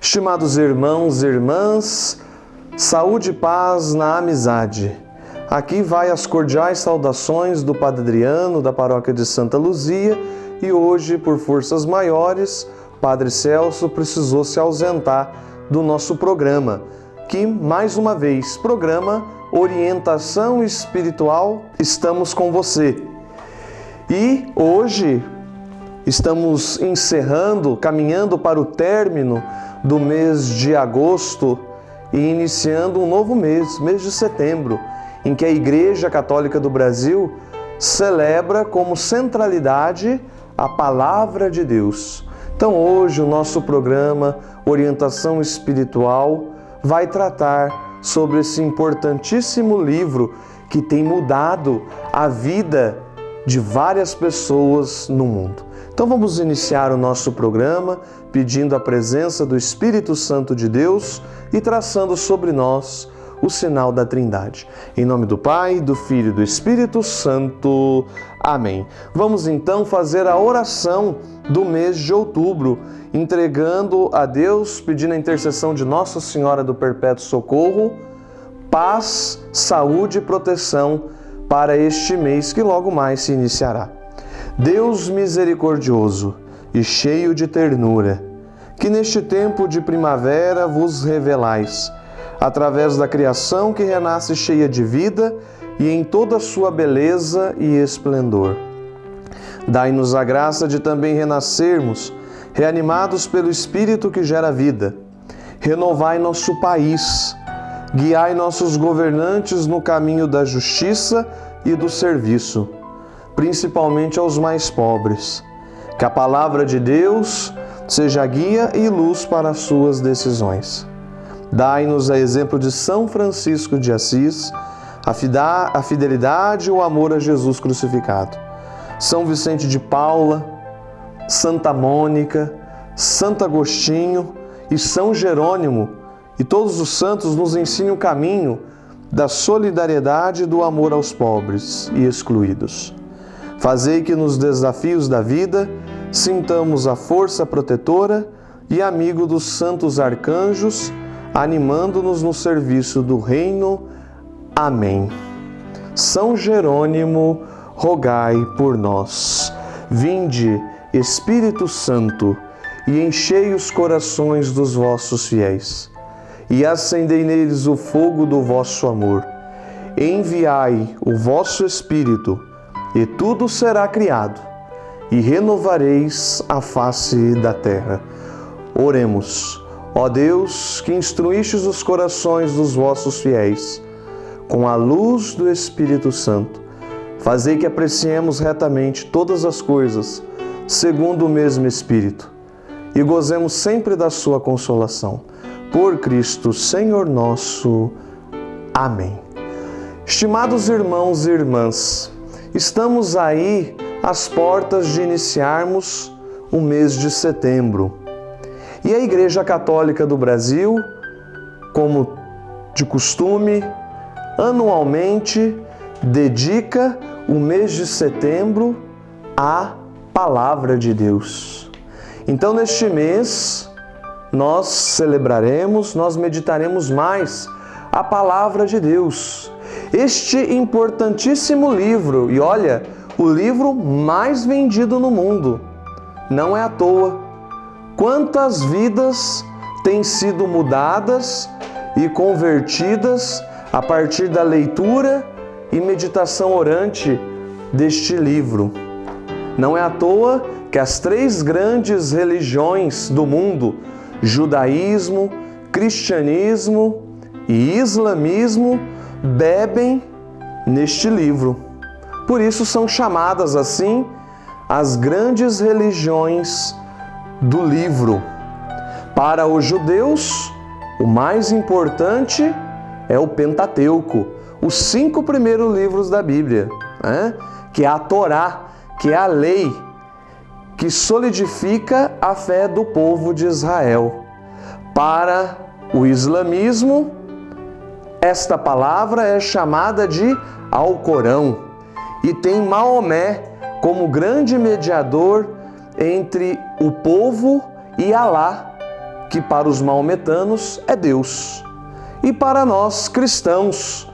Estimados irmãos e irmãs, saúde e paz na amizade. Aqui vai as cordiais saudações do Padre Adriano, da paróquia de Santa Luzia, e hoje, por forças maiores, Padre Celso precisou se ausentar do nosso programa, que, mais uma vez, programa Orientação Espiritual, estamos com você. E hoje estamos encerrando, caminhando para o término do mês de agosto e iniciando um novo mês de setembro, em que a Igreja Católica do Brasil celebra como centralidade a Palavra de Deus. Então hoje o nosso programa Orientação Espiritual vai tratar sobre esse importantíssimo livro que tem mudado a vida de várias pessoas no mundo. Então vamos iniciar o nosso programa pedindo a presença do Espírito Santo de Deus e traçando sobre nós o sinal da Trindade. Em nome do Pai, do Filho e do Espírito Santo. Amém. Vamos então fazer a oração do mês de outubro, entregando a Deus, pedindo a intercessão de Nossa Senhora do Perpétuo Socorro, paz, saúde e proteção para este mês que logo mais se iniciará. Deus misericordioso e cheio de ternura, que neste tempo de primavera vos revelais, através da criação que renasce cheia de vida e em toda a sua beleza e esplendor. Dai-nos a graça de também renascermos, reanimados pelo Espírito que gera vida. Renovai nosso país, guiai nossos governantes no caminho da justiça e do serviço, principalmente aos mais pobres. Que a palavra de Deus seja guia e luz para as suas decisões. Dai-nos, a exemplo de São Francisco de Assis, a fidelidade e o amor a Jesus crucificado. São Vicente de Paula, Santa Mônica, Santo Agostinho e São Jerônimo, e todos os santos nos ensinem o caminho da solidariedade e do amor aos pobres e excluídos. Fazei que nos desafios da vida sintamos a força protetora e amigo dos santos arcanjos, animando-nos no serviço do reino. Amém. São Jerônimo, rogai por nós. Vinde, Espírito Santo, e enchei os corações dos vossos fiéis, e acendei neles o fogo do vosso amor. Enviai o vosso Espírito, e tudo será criado, e renovareis a face da terra. Oremos. Ó Deus, que instruístes os corações dos vossos fiéis, com a luz do Espírito Santo, fazei que apreciemos retamente todas as coisas, segundo o mesmo Espírito, e gozemos sempre da sua consolação. Por Cristo, Senhor nosso. Amém. Estimados irmãos e irmãs, estamos aí às portas de iniciarmos o mês de setembro. E a Igreja Católica do Brasil, como de costume, anualmente dedica o mês de setembro à Palavra de Deus. Então, neste mês, nós celebraremos, nós meditaremos mais a Palavra de Deus. Este importantíssimo livro, e olha, o livro mais vendido no mundo. Não é à toa. Quantas vidas têm sido mudadas e convertidas a partir da leitura e meditação orante deste livro. Não é à toa que as três grandes religiões do mundo, judaísmo, cristianismo e islamismo, bebem neste livro. Por isso são chamadas assim as grandes religiões do livro. Para os judeus, o mais importante é o Pentateuco, os 5 primeiros livros da Bíblia, que é a Torá, que é a lei, que solidifica a fé do povo de Israel. Para o islamismo, esta palavra é chamada de Alcorão e tem Maomé como grande mediador entre o povo e Alá, que para os maometanos é Deus. E para nós cristãos,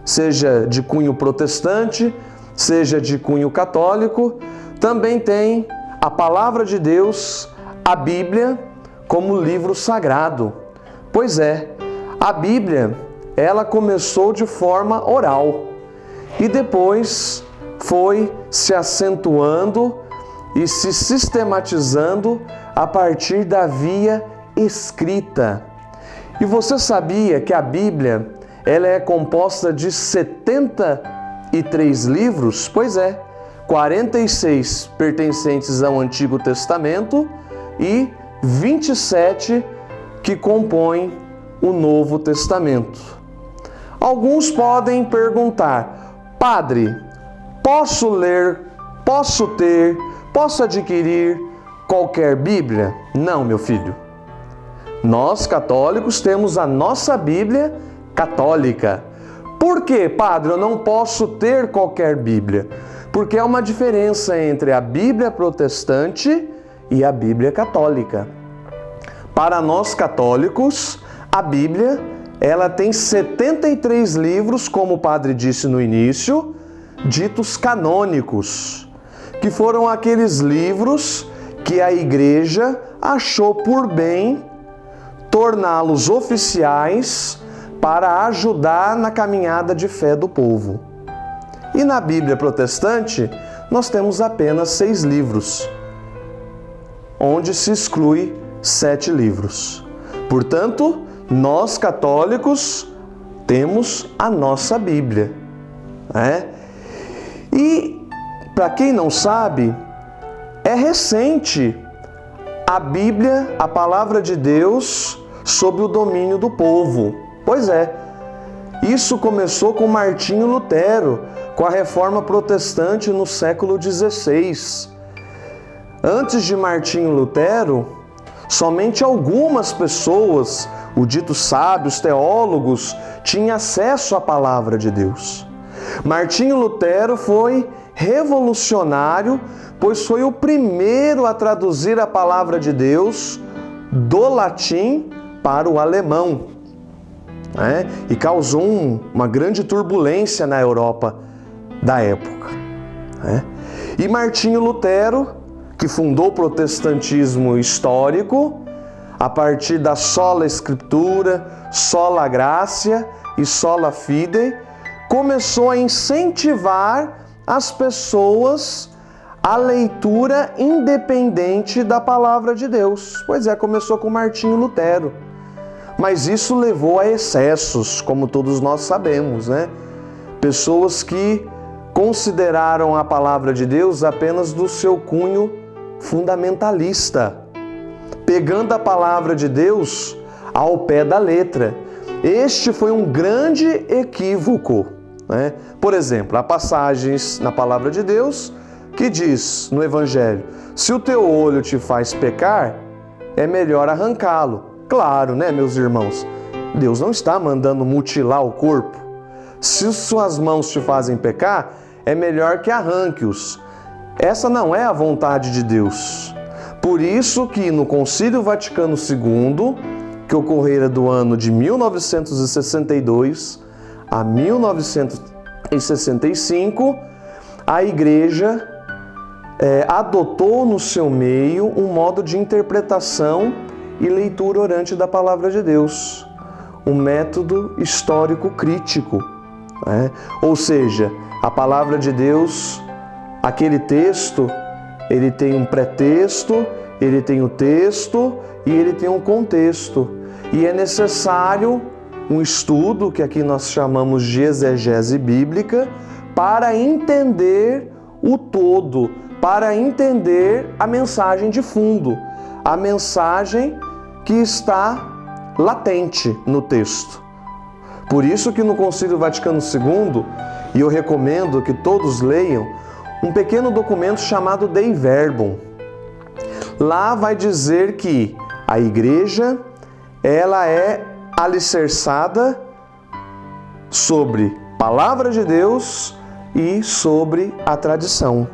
seja de cunho protestante, seja de cunho católico, também tem a palavra de Deus, a Bíblia, como livro sagrado. Pois é, a Bíblia, ela começou de forma oral e depois foi se acentuando e se sistematizando a partir da via escrita. E você sabia que a Bíblia, ela é composta de 73 livros? Pois é, 46 pertencentes ao Antigo Testamento e 27 que compõem o Novo Testamento. Alguns podem perguntar: Padre, posso ler, posso ter, posso adquirir qualquer Bíblia? Não, meu filho. Nós, católicos, temos a nossa Bíblia católica. Por que, Padre, eu não posso ter qualquer Bíblia? Porque há uma diferença entre a Bíblia protestante e a Bíblia católica. Para nós católicos, a Bíblia, ela tem 73 livros, como o Padre disse no início, ditos canônicos, que foram aqueles livros que a Igreja achou por bem torná-los oficiais para ajudar na caminhada de fé do povo. E na Bíblia protestante, nós temos apenas 6 livros, onde se exclui 7 livros. Portanto, nós católicos temos a nossa Bíblia, né? E, para quem não sabe, é recente a Bíblia, a palavra de Deus, sob o domínio do povo. Pois é, isso começou com Martinho Lutero, com a Reforma Protestante no século XVI. Antes de Martinho Lutero, somente algumas pessoas, os ditos sábios, teólogos, tinham acesso à palavra de Deus. Martinho Lutero foi revolucionário, pois foi o primeiro a traduzir a palavra de Deus do latim para o alemão, né? E causou uma grande turbulência na Europa da época, né? E Martinho Lutero, que fundou o protestantismo histórico, a partir da sola Escritura, sola Gratia e sola Fide, começou a incentivar as pessoas a leitura independente da palavra de Deus. Pois é, começou com Martinho Lutero. Mas isso levou a excessos, como todos nós sabemos, né? Pessoas que consideraram a palavra de Deus apenas do seu cunho fundamentalista, pegando a palavra de Deus ao pé da letra. Este foi um grande equívoco, né? Por exemplo, há passagens na palavra de Deus que diz no Evangelho: se o teu olho te faz pecar, é melhor arrancá-lo. Claro, né, meus irmãos? Deus não está mandando mutilar o corpo. Se suas mãos te fazem pecar, é melhor que arranque-os. Essa não é a vontade de Deus. Por isso que no Concílio Vaticano II, que ocorrera do ano de 1962 a 1965, a Igreja adotou no seu meio um modo de interpretação e leitura orante da Palavra de Deus, um método histórico crítico, né? Ou seja, a Palavra de Deus, aquele texto, ele tem um pretexto, ele tem o texto e ele tem um contexto. E é necessário um estudo, que aqui nós chamamos de exegese bíblica, para entender o todo, para entender a mensagem de fundo, a mensagem que está latente no texto. Por isso que no Concílio Vaticano II, e eu recomendo que todos leiam, um pequeno documento chamado Dei Verbum. Lá vai dizer que a Igreja, ela é alicerçada sobre Palavra de Deus e sobre a tradição.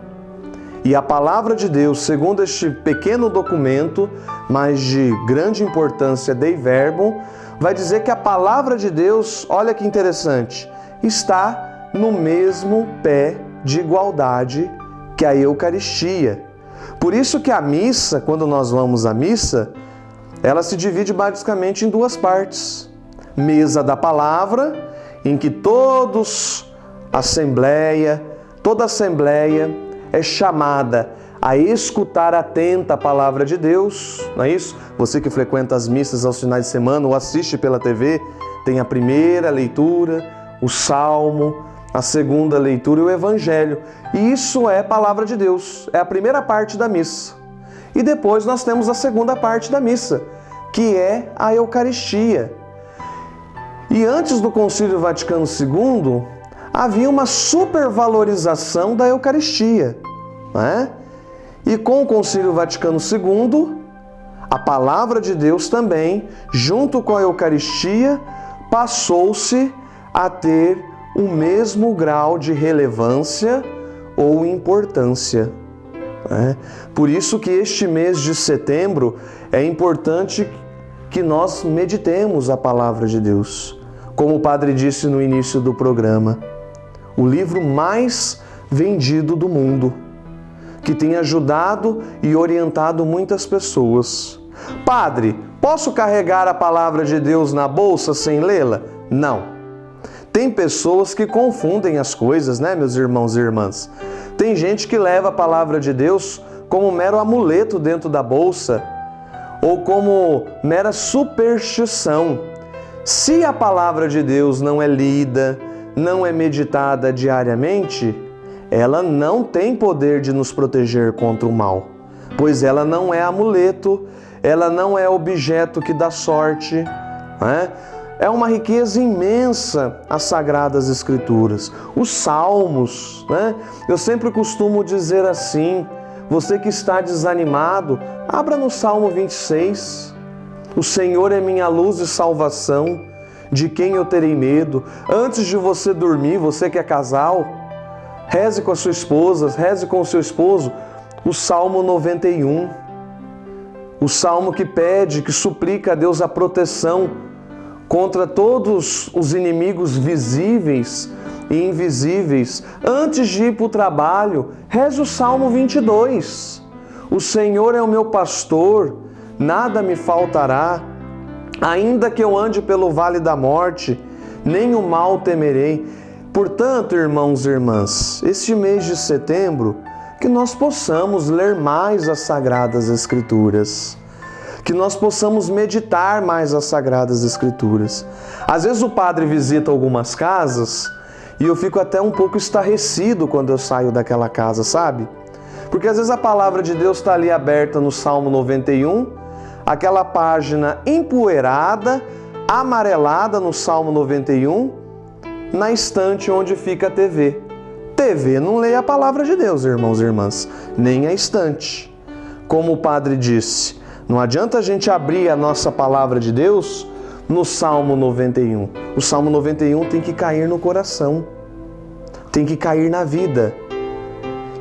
E a palavra de Deus, segundo este pequeno documento, mas de grande importância, Dei Verbum, vai dizer que a palavra de Deus, olha que interessante, está no mesmo pé de igualdade que a Eucaristia. Por isso que a missa, quando nós vamos à missa, ela se divide basicamente em duas partes. Mesa da palavra, em que toda assembleia é chamada a escutar atenta a palavra de Deus, não é isso? Você que frequenta as missas aos finais de semana ou assiste pela TV, tem a primeira leitura, o salmo, a segunda leitura e o evangelho. E isso é palavra de Deus, é a primeira parte da missa. E depois nós temos a segunda parte da missa, que é a Eucaristia. E antes do Concílio Vaticano II, havia uma supervalorização da Eucaristia, não é? E com o Concílio Vaticano II, a palavra de Deus também, junto com a Eucaristia, passou-se a ter o mesmo grau de relevância ou importância. Por isso que este mês de setembro é importante que nós meditemos a palavra de Deus. Como o padre disse no início do programa, o livro mais vendido do mundo, que tem ajudado e orientado muitas pessoas. Padre, posso carregar a palavra de Deus na bolsa sem lê-la? Não. Tem pessoas que confundem as coisas, né, meus irmãos e irmãs? Tem gente que leva a palavra de Deus como um mero amuleto dentro da bolsa ou como mera superstição. Se a palavra de Deus não é lida, não é meditada diariamente, ela não tem poder de nos proteger contra o mal, pois ela não é amuleto, ela não é objeto que dá sorte, né? É uma riqueza imensa as Sagradas Escrituras, os Salmos, né? Eu sempre costumo dizer assim, você que está desanimado, abra no Salmo 26. O Senhor é minha luz e salvação, de quem eu terei medo? Antes de você dormir, você que é casal, reze com a sua esposa, reze com o seu esposo, o Salmo 91. O Salmo que pede, que suplica a Deus a proteção contra todos os inimigos visíveis e invisíveis. Antes de ir para o trabalho, reze o Salmo 22. O Senhor é o meu pastor, nada me faltará. Ainda que eu ande pelo vale da morte, nem o mal temerei. Portanto, irmãos e irmãs, este mês de setembro, que nós possamos ler mais as Sagradas Escrituras, que nós possamos meditar mais as Sagradas Escrituras. Às vezes o padre visita algumas casas e eu fico até um pouco estarrecido quando eu saio daquela casa, sabe? Porque às vezes a palavra de Deus está ali aberta no Salmo 91, aquela página empoeirada, amarelada no Salmo 91, na estante onde fica a TV. TV não lê a palavra de Deus, irmãos e irmãs, nem a estante. Como o padre disse, não adianta a gente abrir a nossa palavra de Deus no Salmo 91. O Salmo 91 tem que cair no coração, tem que cair na vida.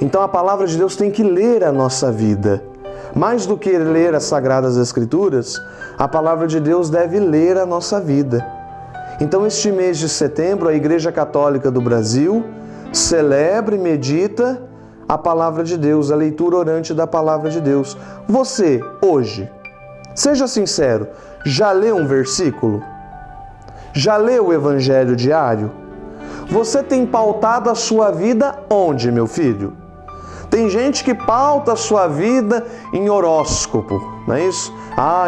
Então a palavra de Deus tem que ler a nossa vida. Mais do que ler as Sagradas Escrituras, a palavra de Deus deve ler a nossa vida. Então, este mês de setembro, a Igreja Católica do Brasil celebra e medita a palavra de Deus, a leitura orante da palavra de Deus. Você, hoje, seja sincero, já leu um versículo? Já leu o Evangelho diário? Você tem pautado a sua vida onde, meu filho? Tem gente que pauta a sua vida em horóscopo, não é isso?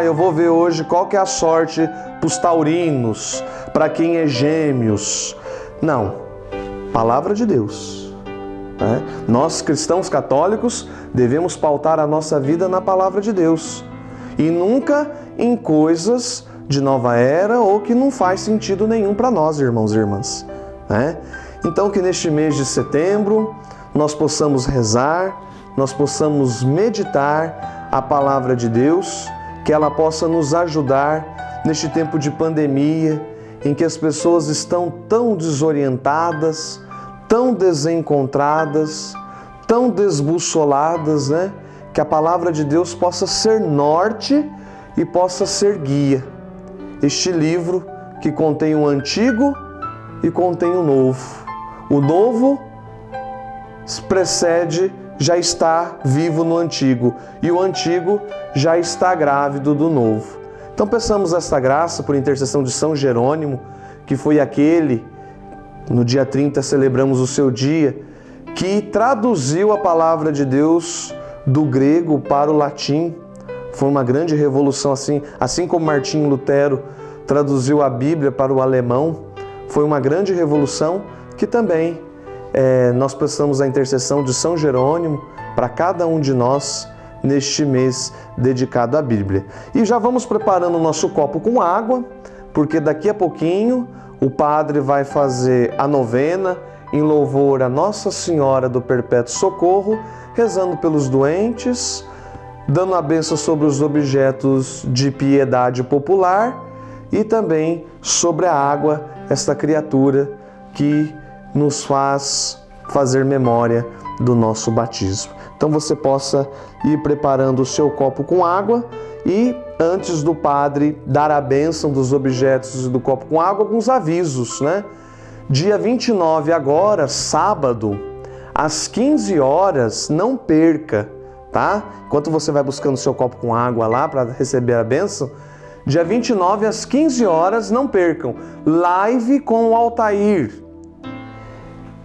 Eu vou ver hoje qual que é a sorte para os taurinos, para quem é gêmeos. Não, palavra de Deus. Nós, cristãos católicos, devemos pautar a nossa vida na palavra de Deus e nunca em coisas de nova era ou que não faz sentido nenhum para nós, irmãos e irmãs. Então, que neste mês de setembro nós possamos rezar, nós possamos meditar a palavra de Deus, que ela possa nos ajudar neste tempo de pandemia, em que as pessoas estão tão desorientadas, tão desencontradas, tão desbussoladas, né? Que a palavra de Deus possa ser norte e possa ser guia. Este livro que contém o Antigo e contém o Novo. O Novo precede, já está vivo no Antigo, e o Antigo já está grávido do Novo. Então peçamos esta graça por intercessão de São Jerônimo, que foi aquele, no dia 30 celebramos o seu dia, que traduziu a palavra de Deus do grego para o latim. Foi uma grande revolução, assim como Martinho Lutero traduziu a Bíblia para o alemão. Foi uma grande revolução que também nós precisamos da intercessão de São Jerônimo para cada um de nós neste mês dedicado à Bíblia. E já vamos preparando o nosso copo com água, porque daqui a pouquinho o padre vai fazer a novena em louvor a Nossa Senhora do Perpétuo Socorro, rezando pelos doentes, dando a bênção sobre os objetos de piedade popular e também sobre a água, esta criatura que nos faz fazer memória do nosso batismo. Então você possa ir preparando o seu copo com água e, antes do padre dar a bênção dos objetos do copo com água, alguns avisos, né? Dia 29 agora, sábado, às 15 horas, não perca, tá? Enquanto você vai buscando o seu copo com água lá para receber a bênção, dia 29 às 15 horas, não percam, live com o Altair,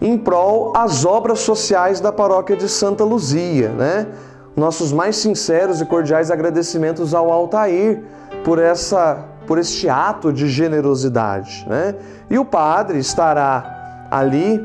em prol as obras sociais da paróquia de Santa Luzia, né? Nossos mais sinceros e cordiais agradecimentos ao Altair por este ato de generosidade, né? E o padre estará ali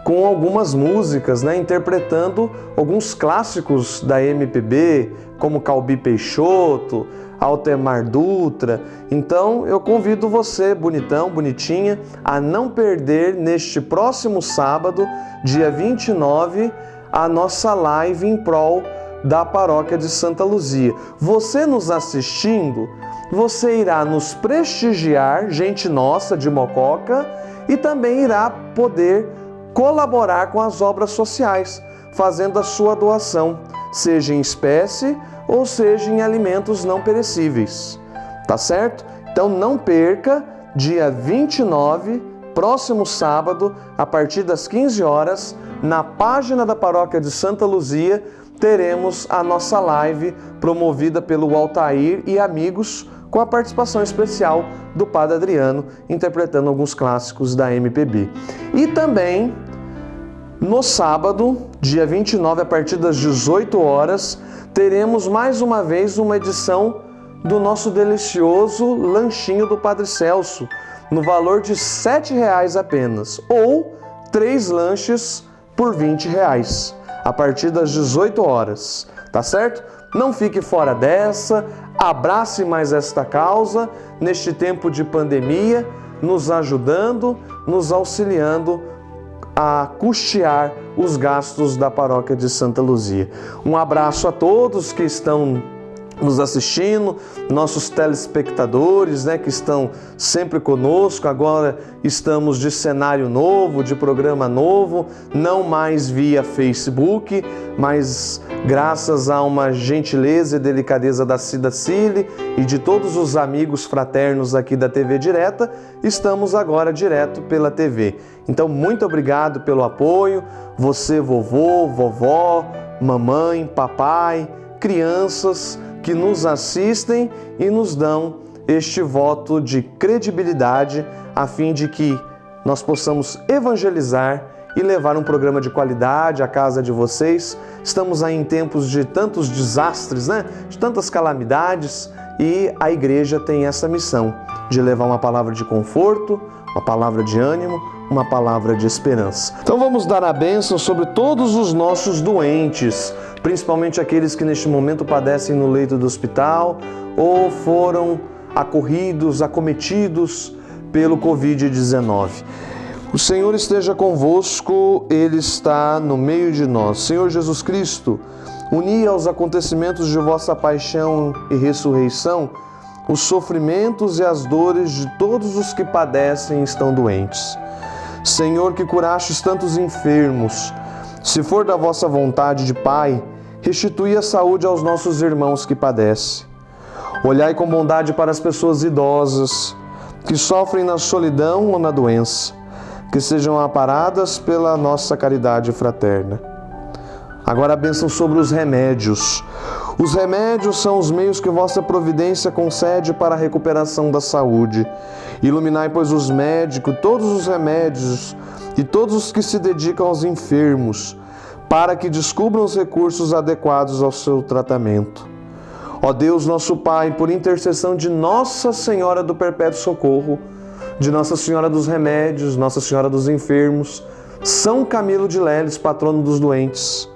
com algumas músicas, né? Interpretando alguns clássicos da MPB, como Calbi Peixoto, Altemar Dutra. Então eu convido você, bonitão, bonitinha, a não perder neste próximo sábado, dia 29, a nossa live em prol da paróquia de Santa Luzia. Você nos assistindo, você irá nos prestigiar, gente nossa de Mococa, e também irá poder colaborar com as obras sociais, fazendo a sua doação, seja em espécie ou seja em alimentos não perecíveis. Tá certo? Então não perca, dia 29, próximo sábado, a partir das 15 horas, na página da Paróquia de Santa Luzia, teremos a nossa live promovida pelo Altair e amigos, com a participação especial do Padre Adriano, interpretando alguns clássicos da MPB. E também, no sábado, dia 29, a partir das 18 horas, teremos mais uma vez uma edição do nosso delicioso lanchinho do Padre Celso, no valor de R$ 7,00 apenas, ou 3 lanches por R$ 20,00, a partir das 18 horas, tá certo? Não fique fora dessa, abrace mais esta causa neste tempo de pandemia, nos ajudando, nos auxiliando a custear os gastos da paróquia de Santa Luzia. Um abraço a todos que estão nos assistindo, nossos telespectadores, né, que estão sempre conosco. Agora estamos de cenário novo, de programa novo, não mais via Facebook, mas graças a uma gentileza e delicadeza da Cida Cili e de todos os amigos fraternos aqui da TV Direta, estamos agora direto pela TV. Então, muito obrigado pelo apoio, você, vovô, vovó, mamãe, papai, crianças que nos assistem e nos dão este voto de credibilidade a fim de que nós possamos evangelizar e levar um programa de qualidade à casa de vocês. Estamos aí em tempos de tantos desastres, né? De tantas calamidades, e a igreja tem essa missão de levar uma palavra de conforto, uma palavra de ânimo, uma palavra de esperança. Então vamos dar a bênção sobre todos os nossos doentes, principalmente aqueles que neste momento padecem no leito do hospital ou foram acometidos pelo Covid-19. O Senhor esteja convosco, Ele está no meio de nós. Senhor Jesus Cristo, uni aos acontecimentos de vossa paixão e ressurreição os sofrimentos e as dores de todos os que padecem e estão doentes. Senhor, que curastes tantos enfermos, Se for da vossa vontade de Pai, restitui a saúde aos nossos irmãos que padecem. Olhai com bondade para as pessoas idosas, que sofrem na solidão ou na doença, que sejam amparadas pela nossa caridade fraterna. Agora a bênção sobre os remédios. Os remédios são os meios que vossa providência concede para a recuperação da saúde. Iluminai, pois, os médicos, todos os remédios e todos os que se dedicam aos enfermos, para que descubram os recursos adequados ao seu tratamento. Ó Deus, nosso Pai, por intercessão de Nossa Senhora do Perpétuo Socorro, de Nossa Senhora dos Remédios, Nossa Senhora dos Enfermos, São Camilo de Leles, patrono dos doentes,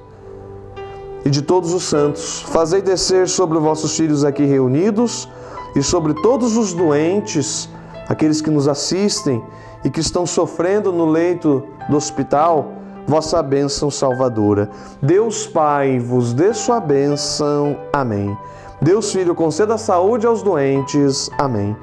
e de todos os santos, fazei descer sobre os vossos filhos aqui reunidos e sobre todos os doentes, aqueles que nos assistem e que estão sofrendo no leito do hospital, vossa bênção salvadora. Deus Pai vos dê sua bênção. Amém. Deus Filho conceda saúde aos doentes. Amém.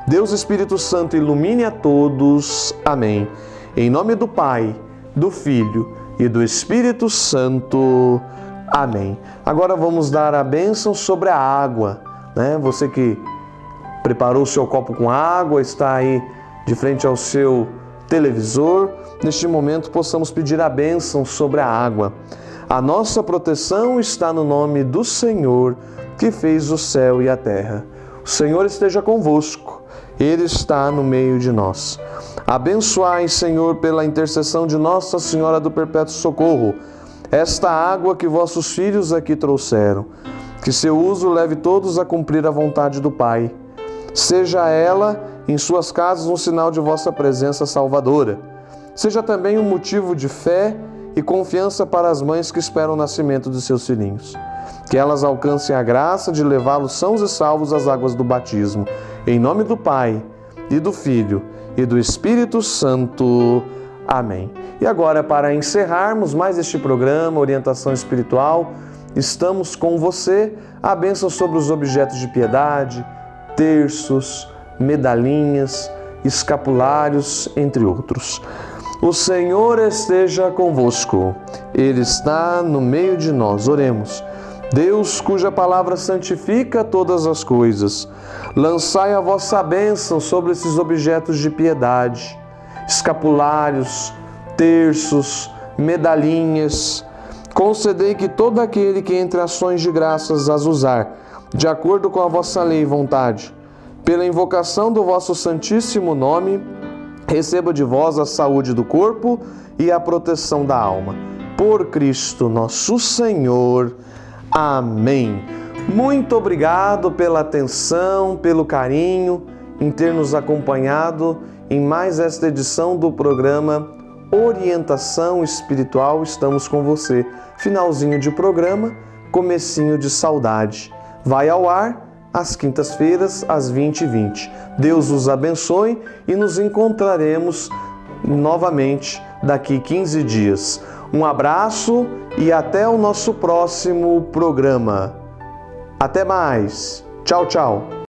Deus Espírito Santo ilumine a todos. Amém. Em nome do Pai, do Filho e do Espírito Santo. Amém. Agora vamos dar a bênção sobre a água, né? Você que preparou o seu copo com água, está aí de frente ao seu televisor, neste momento possamos pedir a bênção sobre a água. A nossa proteção está no nome do Senhor, que fez o céu e a terra. O Senhor esteja convosco, Ele está no meio de nós. Abençoai, Senhor, pela intercessão de Nossa Senhora do Perpétuo Socorro, esta água que vossos filhos aqui trouxeram, que seu uso leve todos a cumprir a vontade do Pai. Seja ela em suas casas um sinal de vossa presença salvadora. Seja também um motivo de fé e confiança para as mães que esperam o nascimento de seus filhinhos. Que elas alcancem a graça de levá-los sãos e salvos às águas do batismo. Em nome do Pai, e do Filho, e do Espírito Santo. Amém. E agora, para encerrarmos mais este programa, Orientação Espiritual, estamos com você, a bênção sobre os objetos de piedade, terços, medalhinhas, escapulários, entre outros. O Senhor esteja convosco, Ele está no meio de nós. Oremos. Deus, cuja palavra santifica todas as coisas, lançai a vossa bênção sobre esses objetos de piedade, escapulários, terços, medalhinhas. Concedei que todo aquele que entre ações de graças as usar, de acordo com a vossa lei e vontade, pela invocação do vosso santíssimo nome, receba de vós a saúde do corpo e a proteção da alma. Por Cristo nosso Senhor. Amém. Muito obrigado pela atenção, pelo carinho, em ter nos acompanhado em mais esta edição do programa Orientação Espiritual. Estamos com você. Finalzinho de programa, comecinho de saudade. Vai ao ar às quintas-feiras, às 20h20. Deus os abençoe e nos encontraremos novamente daqui 15 dias. Um abraço e até o nosso próximo programa. Até mais. Tchau, tchau.